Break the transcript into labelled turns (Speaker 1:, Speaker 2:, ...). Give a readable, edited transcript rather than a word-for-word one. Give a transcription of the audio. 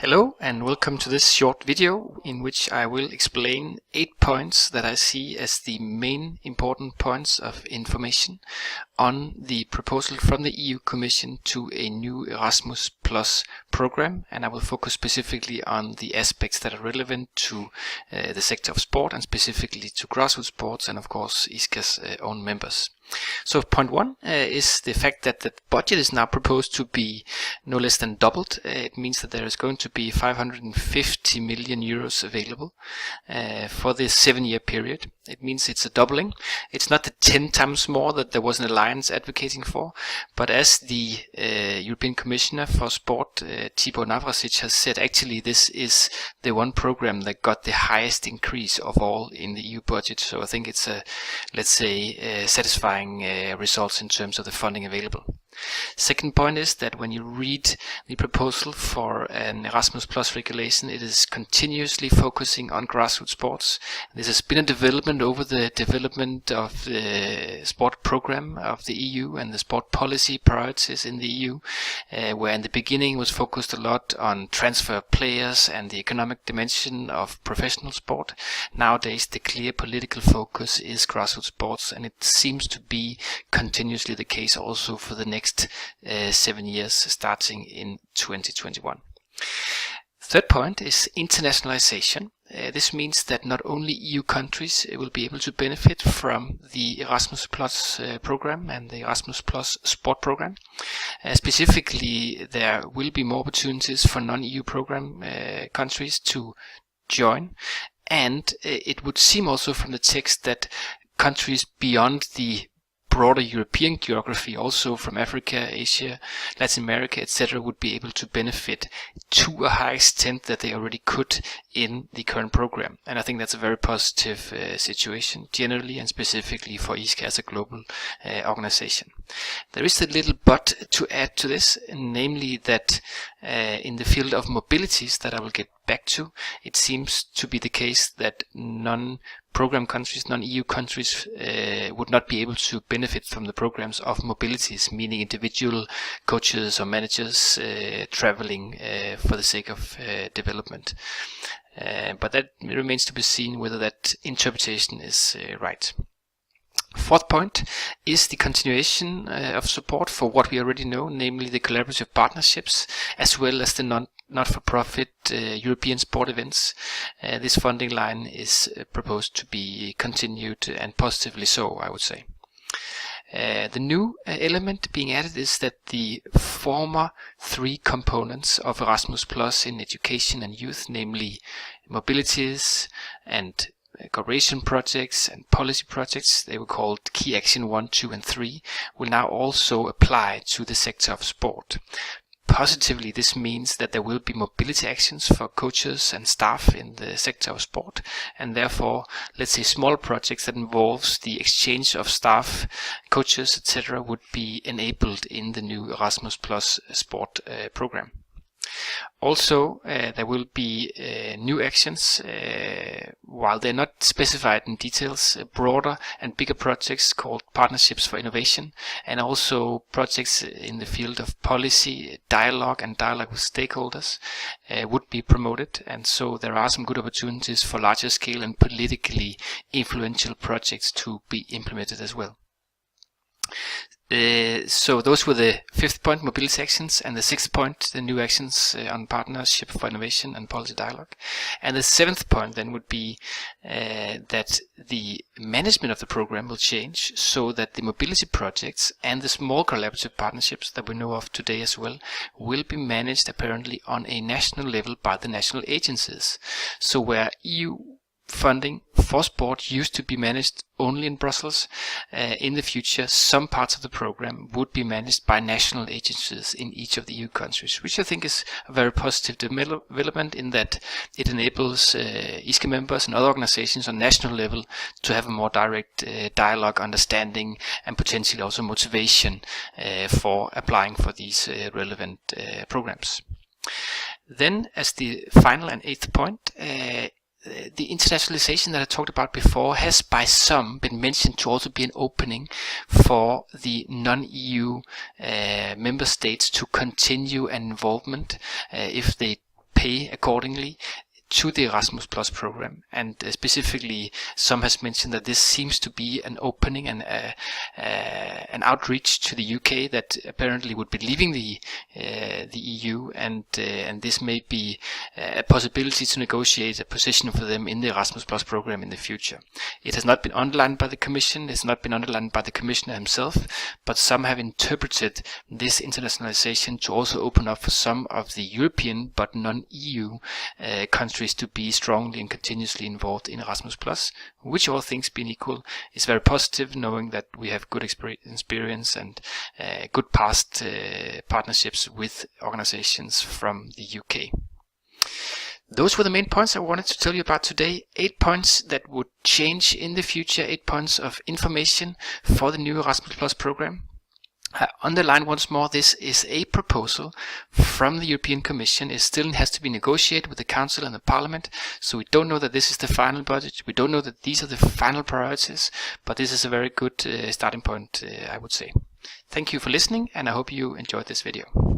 Speaker 1: Hello and welcome to this short video in which I will explain 8 points that I see as the main important points of information on the proposal from the EU Commission to a new Erasmus Plus program, and I will focus specifically on the aspects that are relevant to the sector of sport and specifically to grassroots sports and of course ISCA's own members. So point 1 is the fact that the budget is now proposed to be no less than doubled. It means that there is going to be 550 million euros available for this 7-year period. It means it's a doubling. It's not the 10 times more that there was an alliance advocating for, but as the European Commissioner for Sport, Tibor Navracsics, has said, actually this is the one program that got the highest increase of all in the EU budget. So I think it's a, let's say, satisfying results in terms of the funding available. Second point is that when you read the proposal for an Erasmus Plus regulation, it is continuously focusing on grassroots sports. This has been a development over the development of the sport program of the EU and the sport policy priorities in the EU, where in the beginning was focused a lot on transfer of players and the economic dimension of professional sport. Nowadays the clear political focus is grassroots sports, and it seems to be continuously the case also for the next 7 years starting in 2021. Third point is internationalization. This means that not only EU countries will be able to benefit from the Erasmus Plus program and the Erasmus Plus sport program. Specifically, there will be more opportunities for non-EU program countries to join, and it would seem also from the text that countries beyond the broader European geography, also from Africa, Asia, Latin America, etc., would be able to benefit to a high extent that they already could in the current program. And I think that's a very positive situation generally and specifically for ISCA as a global organization. There is a little but to add to this, namely that in the field of mobilities that I will get back to, it seems to be the case that non-program countries, non-EU countries would not be able to benefit from the programs of mobilities, meaning individual coaches or managers traveling for the sake of development. But that remains to be seen whether that interpretation is right. Fourth point is the continuation of support for what we already know, namely the collaborative partnerships, as well as the not-for-profit European sport events. This funding line is proposed to be continued, and positively so, I would say. The new element being added is that the former 3 components of Erasmus Plus in education and youth, namely mobilities and cooperation projects and policy projects, they were called Key Action 1, 2 and 3, will now also apply to the sector of sport. Positively, this means that there will be mobility actions for coaches and staff in the sector of sport, and therefore, let's say, small projects that involves the exchange of staff, coaches, etc., would be enabled in the new Erasmus Plus sport program. Also, there will be new actions, while they're not specified in details, broader and bigger projects called Partnerships for Innovation, and also projects in the field of policy, dialogue and dialogue with stakeholders would be promoted, and so there are some good opportunities for larger scale and politically influential projects to be implemented as well. So those were the 5th point, mobility actions, and the 6th point, the new actions on partnership for innovation and policy dialogue. And the 7th point then would be that the management of the program will change, so that the mobility projects and the small collaborative partnerships that we know of today as well will be managed apparently on a national level by the national agencies. So where EU funding for sport used to be managed only in Brussels, in the future some parts of the program would be managed by national agencies in each of the EU countries, which I think is a very positive development in that it enables ISCA members and other organizations on national level to have a more direct dialogue, understanding and potentially also motivation for applying for these relevant programs. Then, as the final and 8th point, the internationalization that I talked about before has by some been mentioned to also be an opening for the non-EU member states to continue an involvement if they pay accordingly to the Erasmus Plus program, and specifically some has mentioned that this seems to be an opening and an outreach to the UK that apparently would be leaving the EU, and this may be a possibility to negotiate a position for them in the Erasmus Plus program in the future. It has not been underlined by the Commission, it's not been underlined by the Commissioner himself, but some have interpreted this internationalization to also open up for some of the European but non-EU countries to be strongly and continuously involved in Erasmus+, which, all things being equal, is very positive, knowing that we have good experience and good past partnerships with organizations from the UK. Those were the main points I wanted to tell you about today. 8 points that would change in the future, 8 points of information for the new Erasmus+ program. I underline once more, this is a proposal from the European Commission. It still has to be negotiated with the Council and the Parliament, so we don't know that this is the final budget. We don't know that these are the final priorities, but this is a very good starting point, I would say. Thank you for listening, and I hope you enjoyed this video.